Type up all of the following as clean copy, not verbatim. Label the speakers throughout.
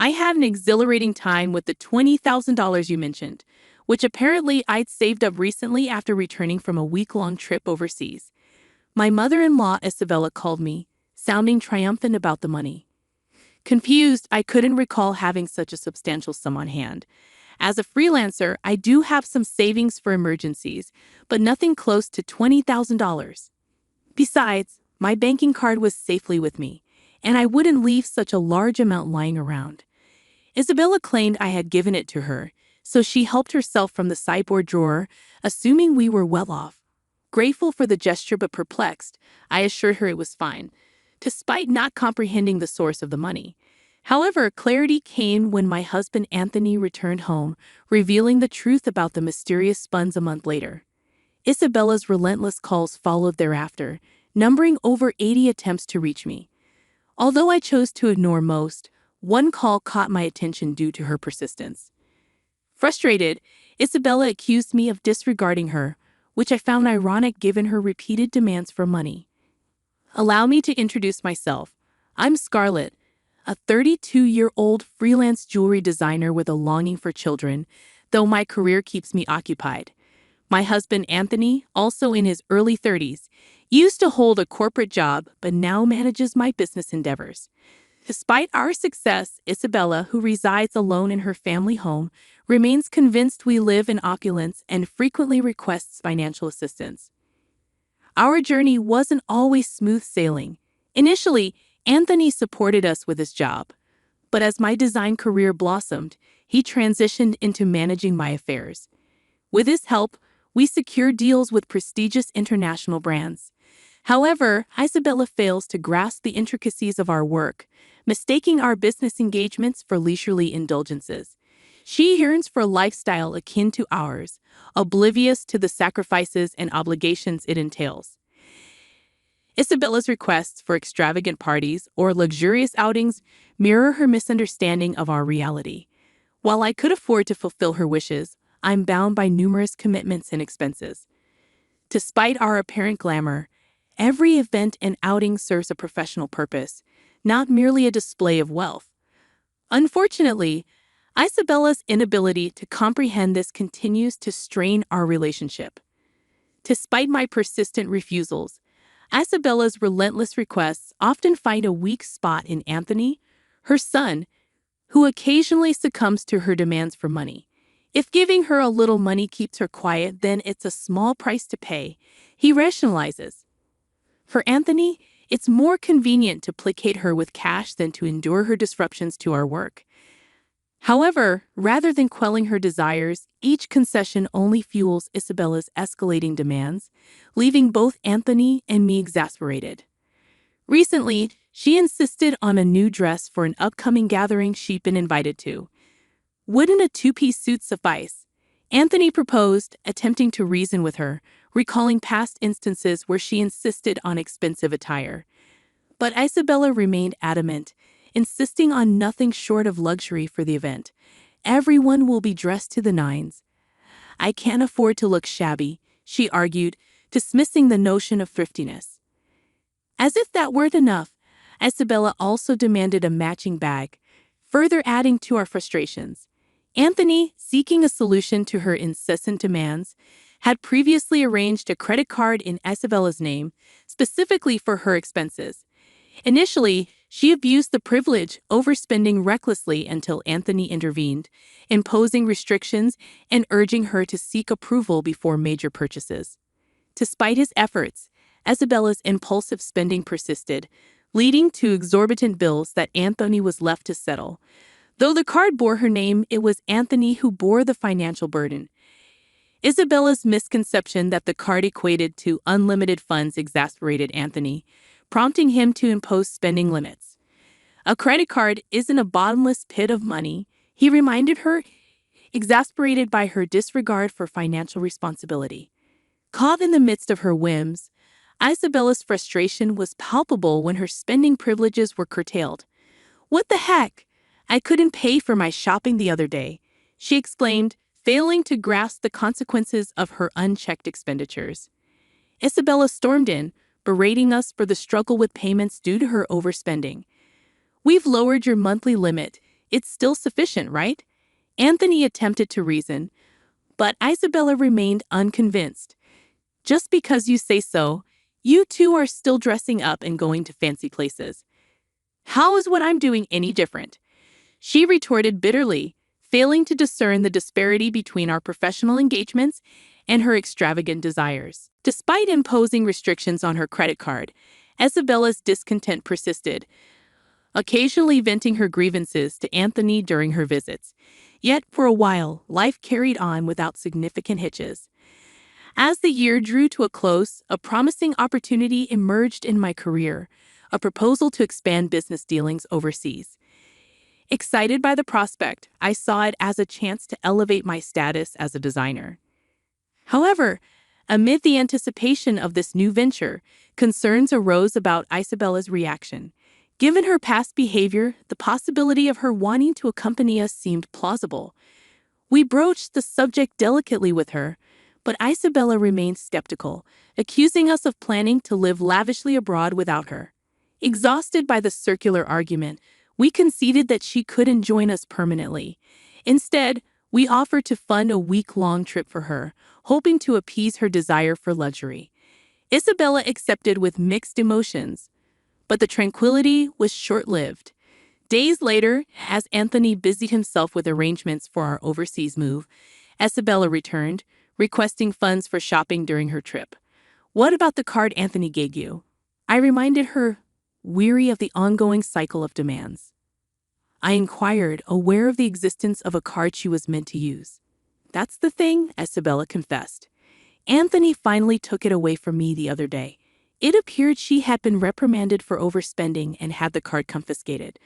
Speaker 1: I had an exhilarating time with the $20,000 you mentioned, which apparently I'd saved up recently after returning from a week-long trip overseas. My mother-in-law, Isabella, called me, sounding triumphant about the money. Confused, I couldn't recall having such a substantial sum on hand. As a freelancer, I do have some savings for emergencies, but nothing close to $20,000. Besides, my banking card was safely with me, and I wouldn't leave such a large amount lying around. Isabella claimed I had given it to her, so she helped herself from the sideboard drawer, assuming we were well off. Grateful for the gesture but perplexed, I assured her it was fine, despite not comprehending the source of the money. However, clarity came when my husband Anthony returned home, revealing the truth about the mysterious funds a month later. Isabella's relentless calls followed thereafter, numbering over 80 attempts to reach me. Although I chose to ignore most, one call caught my attention due to her persistence. Frustrated, Isabella accused me of disregarding her, which I found ironic given her repeated demands for money. Allow me to introduce myself. I'm Scarlett, a 32-year-old freelance jewelry designer with a longing for children, though my career keeps me occupied. My husband Anthony, also in his early 30s, used to hold a corporate job but now manages my business endeavors. Despite our success, Isabella, who resides alone in her family home, remains convinced we live in opulence and frequently requests financial assistance. Our journey wasn't always smooth sailing. Initially, Anthony supported us with his job, but as my design career blossomed, he transitioned into managing my affairs. With his help, we secured deals with prestigious international brands. However, Isabella fails to grasp the intricacies of our work, mistaking our business engagements for leisurely indulgences. She yearns for a lifestyle akin to ours, oblivious to the sacrifices and obligations it entails. Isabella's requests for extravagant parties or luxurious outings mirror her misunderstanding of our reality. While I could afford to fulfill her wishes, I'm bound by numerous commitments and expenses. Despite our apparent glamour, every event and outing serves a professional purpose, not merely a display of wealth. Unfortunately, Isabella's inability to comprehend this continues to strain our relationship. Despite my persistent refusals, Isabella's relentless requests often find a weak spot in Anthony, her son, who occasionally succumbs to her demands for money. If giving her a little money keeps her quiet, then it's a small price to pay, he rationalizes. For Anthony, it's more convenient to placate her with cash than to endure her disruptions to our work. However, rather than quelling her desires, each concession only fuels Isabella's escalating demands, leaving both Anthony and me exasperated. Recently, she insisted on a new dress for an upcoming gathering she'd been invited to. Wouldn't a two-piece suit suffice? Anthony proposed, attempting to reason with her, recalling past instances where she insisted on expensive attire. But Isabella remained adamant, insisting on nothing short of luxury for the event. Everyone will be dressed to the nines. I can't afford to look shabby, she argued, dismissing the notion of thriftiness. As if that weren't enough, Isabella also demanded a matching bag, further adding to our frustrations. Anthony, seeking a solution to her incessant demands, had previously arranged a credit card in Isabella's name, specifically for her expenses. Initially, she abused the privilege, overspending recklessly until Anthony intervened, imposing restrictions and urging her to seek approval before major purchases. Despite his efforts, Isabella's impulsive spending persisted, leading to exorbitant bills that Anthony was left to settle. Though the card bore her name, it was Anthony who bore the financial burden. Isabella's misconception that the card equated to unlimited funds exasperated Anthony, prompting him to impose spending limits. A credit card isn't a bottomless pit of money, he reminded her, exasperated by her disregard for financial responsibility. Caught in the midst of her whims, Isabella's frustration was palpable when her spending privileges were curtailed. "What the heck? I couldn't pay for my shopping the other day," she exclaimed, failing to grasp the consequences of her unchecked expenditures. Isabella stormed in, berating us for the struggle with payments due to her overspending. "We've lowered your monthly limit," It's still sufficient, right? Anthony attempted to reason, but Isabella remained unconvinced. Just because you say so, you two are still dressing up and going to fancy places. How is what I'm doing any different? She retorted bitterly, failing to discern the disparity between our professional engagements and her extravagant desires. Despite imposing restrictions on her credit card, Isabella's discontent persisted, occasionally venting her grievances to Anthony during her visits. Yet, for a while, life carried on without significant hitches. As the year drew to a close, a promising opportunity emerged in my career, a proposal to expand business dealings overseas. Excited by the prospect, I saw it as a chance to elevate my status as a designer. However, amid the anticipation of this new venture, concerns arose about Isabella's reaction. Given her past behavior, the possibility of her wanting to accompany us seemed plausible. We broached the subject delicately with her, but Isabella remained skeptical, accusing us of planning to live lavishly abroad without her. Exhausted by the circular argument, we conceded that she couldn't join us permanently. Instead, we offered to fund a week-long trip for her, hoping to appease her desire for luxury. Isabella accepted with mixed emotions, but the tranquility was short-lived. Days later, as Anthony busied himself with arrangements for our overseas move, Isabella returned, requesting funds for shopping during her trip. "What about the card Anthony gave you?" I reminded her, weary of the ongoing cycle of demands. I inquired, aware of the existence of a card she was meant to use. "That's the thing," Isabella confessed. "Anthony finally took it away from me the other day. It appeared she had been reprimanded for overspending and had the card confiscated."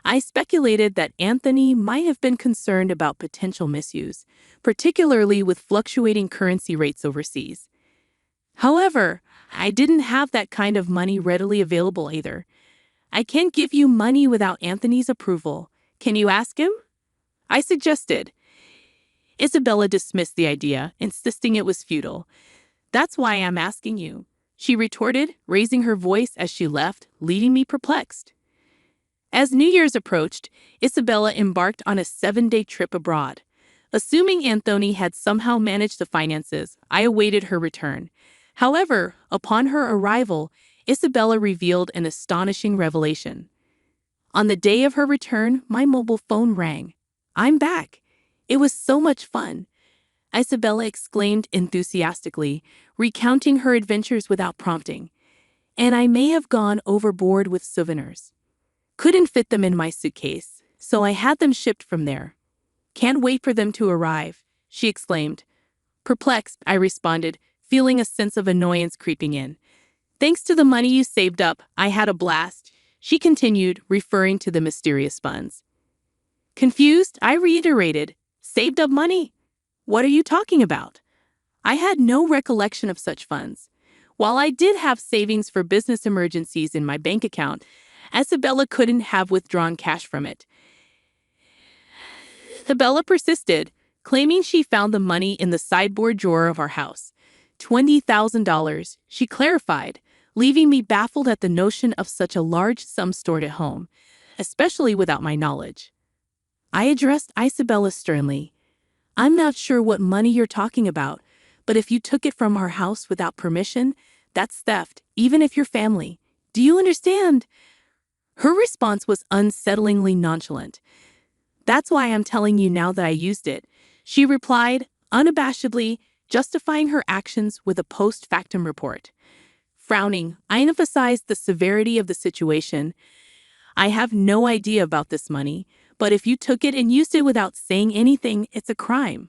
Speaker 1: I speculated that Anthony might have been concerned about potential misuse, particularly with fluctuating currency rates overseas. However, I didn't have that kind of money readily available either. "I can't give you money without Anthony's approval. Can you ask him?" I suggested. Isabella dismissed the idea, insisting it was futile. "That's why I'm asking you," she retorted, raising her voice as she left, leaving me perplexed. As New Year's approached, Isabella embarked on a 7-day trip abroad. Assuming Anthony had somehow managed the finances, I awaited her return. However, upon her arrival, Isabella revealed an astonishing revelation. On the day of her return, my mobile phone rang. "I'm back. It was so much fun," Isabella exclaimed enthusiastically, recounting her adventures without prompting. "And I may have gone overboard with souvenirs. Couldn't fit them in my suitcase, so I had them shipped from there. Can't wait for them to arrive," she exclaimed. Perplexed, I responded, feeling a sense of annoyance creeping in. "Thanks to the money you saved up, I had a blast," she continued, referring to the mysterious funds. Confused, I reiterated, "Saved up money? What are you talking about?" I had no recollection of such funds. While I did have savings for business emergencies in my bank account, Isabella couldn't have withdrawn cash from it. Isabella persisted, claiming she found the money in the sideboard drawer of our house. $20,000, she clarified, leaving me baffled at the notion of such a large sum stored at home, especially without my knowledge. I addressed Isabella sternly. "I'm not sure what money you're talking about, but if you took it from our house without permission, that's theft, even if you're family. Do you understand?" Her response was unsettlingly nonchalant. "That's why I'm telling you now that I used it," she replied, unabashedly, justifying her actions with a post-factum report. Frowning, I emphasized the severity of the situation. "I have no idea about this money, but if you took it and used it without saying anything, it's a crime.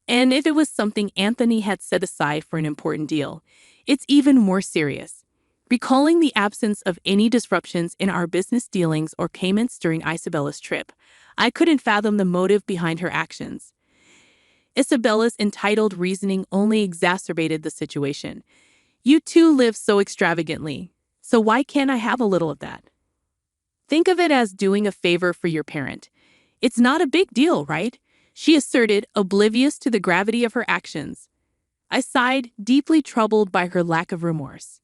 Speaker 1: And if it was something Anthony had set aside for an important deal, it's even more serious." Recalling the absence of any disruptions in our business dealings or payments during Isabella's trip, I couldn't fathom the motive behind her actions. Isabella's entitled reasoning only exacerbated the situation. "You two live so extravagantly, so why can't I have a little of that? Think of it as doing a favor for your parent. It's not a big deal, right?" she asserted, oblivious to the gravity of her actions. I sighed, deeply troubled by her lack of remorse.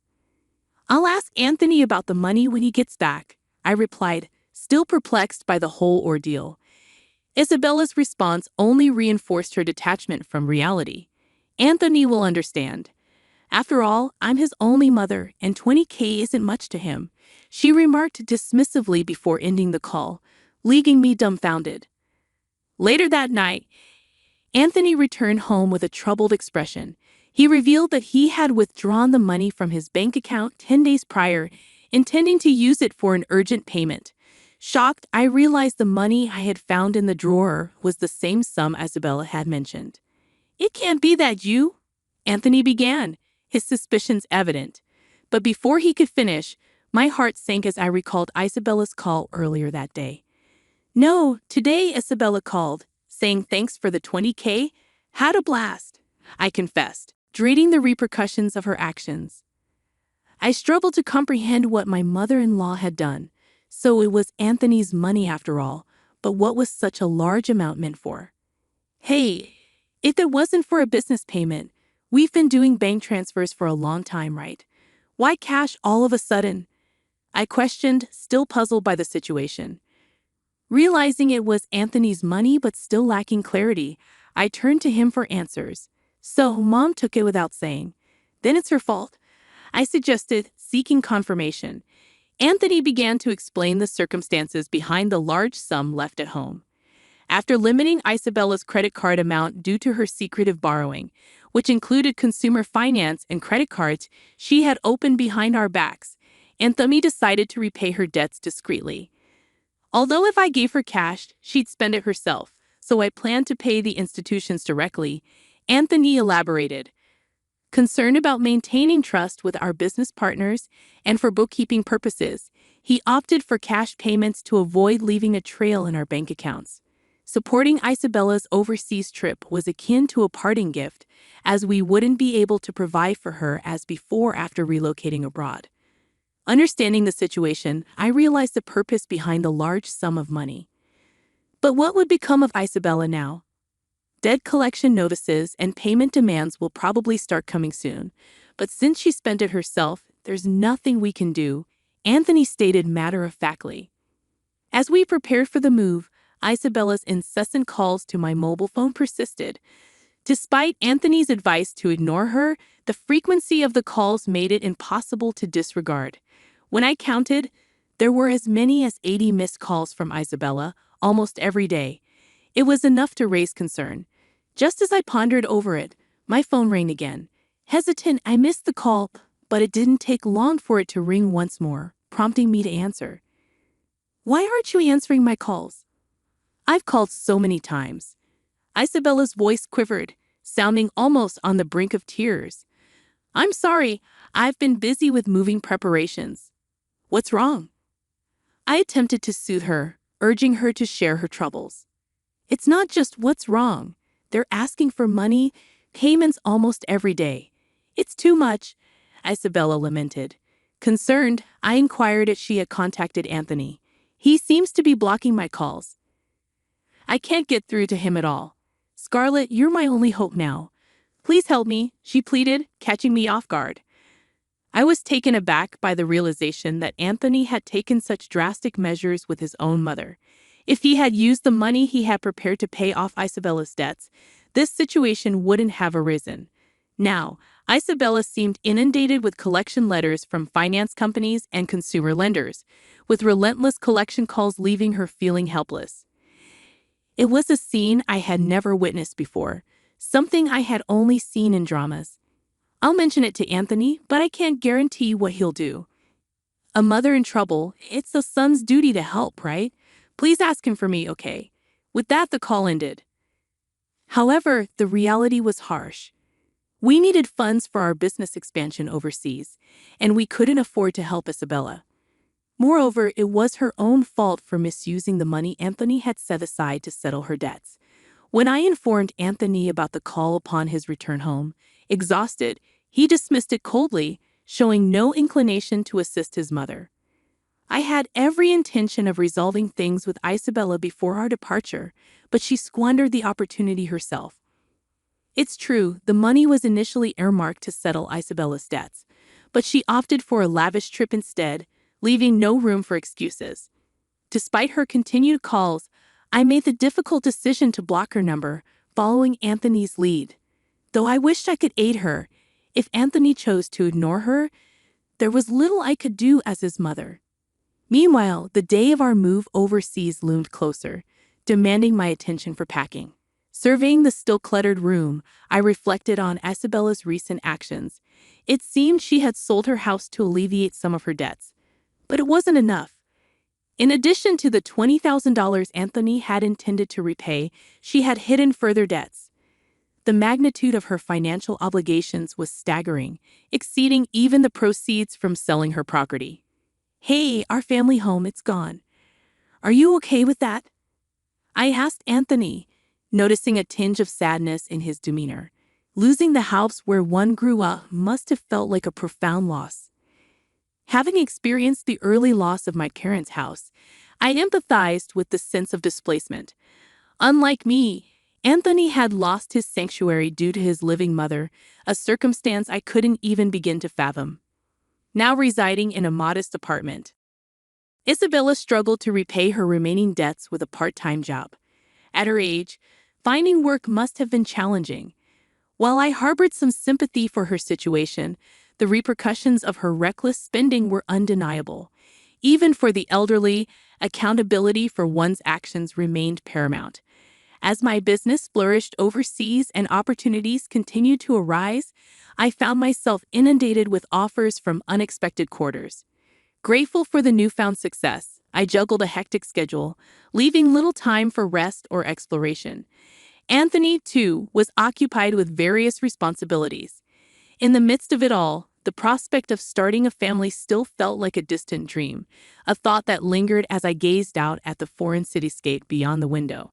Speaker 1: "I'll ask Anthony about the money when he gets back," I replied, still perplexed by the whole ordeal. Isabella's response only reinforced her detachment from reality. Anthony will understand. After all, I'm his only mother, and 20K isn't much to him, she remarked dismissively before ending the call, leaving me dumbfounded. Later that night, Anthony returned home with a troubled expression. He revealed that he had withdrawn the money from his bank account 10 days prior, intending to use it for an urgent payment. Shocked, I realized the money I had found in the drawer was the same sum Isabella had mentioned. "It can't be that you," Anthony began, his suspicions evident. But before he could finish, my heart sank as I recalled Isabella's call earlier that day. "No, today Isabella called, saying thanks for the 20K. Had a blast," I confessed, dreading the repercussions of her actions. I struggled to comprehend what my mother-in-law had done. So it was Anthony's money after all, but what was such a large amount meant for? "Hey, if it wasn't for a business payment, we've been doing bank transfers for a long time, right? Why cash all of a sudden?" I questioned, still puzzled by the situation. Realizing it was Anthony's money but still lacking clarity, I turned to him for answers. "So, Mom took it without saying. Then it's her fault," I suggested, seeking confirmation. Anthony began to explain the circumstances behind the large sum left at home. After limiting Isabella's credit card amount due to her secretive borrowing, which included consumer finance and credit cards she had opened behind our backs, Anthony decided to repay her debts discreetly. Although if I gave her cash, she'd spend it herself, so I planned to pay the institutions directly, Anthony elaborated. Concerned about maintaining trust with our business partners and for bookkeeping purposes, he opted for cash payments to avoid leaving a trail in our bank accounts. Supporting Isabella's overseas trip was akin to a parting gift, as we wouldn't be able to provide for her as before after relocating abroad. Understanding the situation, I realized the purpose behind the large sum of money. But what would become of Isabella now? Debt collection notices and payment demands will probably start coming soon, but since she spent it herself, there's nothing we can do, Anthony stated matter-of-factly. As we prepared for the move, Isabella's incessant calls to my mobile phone persisted. Despite Anthony's advice to ignore her, the frequency of the calls made it impossible to disregard. When I counted, there were as many as 80 missed calls from Isabella almost every day. It was enough to raise concern. Just as I pondered over it, my phone rang again. Hesitant, I missed the call, but it didn't take long for it to ring once more, prompting me to answer. "Why aren't you answering my calls? I've called so many times." Isabella's voice quivered, sounding almost on the brink of tears. "I'm sorry, I've been busy with moving preparations." "What's wrong?" I attempted to soothe her, urging her to share her troubles. "It's not just what's wrong. They're asking for money, payments almost every day. It's too much," Isabella lamented. Concerned, I inquired if she had contacted Anthony. "He seems to be blocking my calls. I can't get through to him at all. Scarlett, you're my only hope now. Please help me," she pleaded, catching me off guard. I was taken aback by the realization that Anthony had taken such drastic measures with his own mother. If he had used the money he had prepared to pay off Isabella's debts, this situation wouldn't have arisen. Now, Isabella seemed inundated with collection letters from finance companies and consumer lenders, with relentless collection calls leaving her feeling helpless. It was a scene I had never witnessed before, something I had only seen in dramas. I'll mention it to Anthony, but I can't guarantee what he'll do. A mother in trouble, it's a son's duty to help, right? Please ask him for me, okay? With that, the call ended. However, the reality was harsh. We needed funds for our business expansion overseas, and we couldn't afford to help Isabella. Moreover, it was her own fault for misusing the money Anthony had set aside to settle her debts. When I informed Anthony about the call upon his return home, exhausted, he dismissed it coldly, showing no inclination to assist his mother. I had every intention of resolving things with Isabella before our departure, but she squandered the opportunity herself. It's true, the money was initially earmarked to settle Isabella's debts, but she opted for a lavish trip instead, leaving no room for excuses. Despite her continued calls, I made the difficult decision to block her number, following Anthony's lead. Though I wished I could aid her, if Anthony chose to ignore her, there was little I could do as his mother. Meanwhile, the day of our move overseas loomed closer, demanding my attention for packing. Surveying the still cluttered room, I reflected on Isabella's recent actions. It seemed she had sold her house to alleviate some of her debts. But it wasn't enough. In addition to the $20,000 Anthony had intended to repay, she had hidden further debts. The magnitude of her financial obligations was staggering, exceeding even the proceeds from selling her property. "Hey, our family home, it's gone. Are you okay with that?" I asked Anthony, noticing a tinge of sadness in his demeanor. Losing the house where one grew up must have felt like a profound loss. Having experienced the early loss of my parents' house, I empathized with the sense of displacement. Unlike me, Anthony had lost his sanctuary due to his living mother, a circumstance I couldn't even begin to fathom. Now residing in a modest apartment, Isabella struggled to repay her remaining debts with a part-time job. At her age, finding work must have been challenging. While I harbored some sympathy for her situation, the repercussions of her reckless spending were undeniable. Even for the elderly, accountability for one's actions remained paramount. As my business flourished overseas and opportunities continued to arise, I found myself inundated with offers from unexpected quarters. Grateful for the newfound success, I juggled a hectic schedule, leaving little time for rest or exploration. Anthony, too, was occupied with various responsibilities. In the midst of it all, the prospect of starting a family still felt like a distant dream, a thought that lingered as I gazed out at the foreign cityscape beyond the window.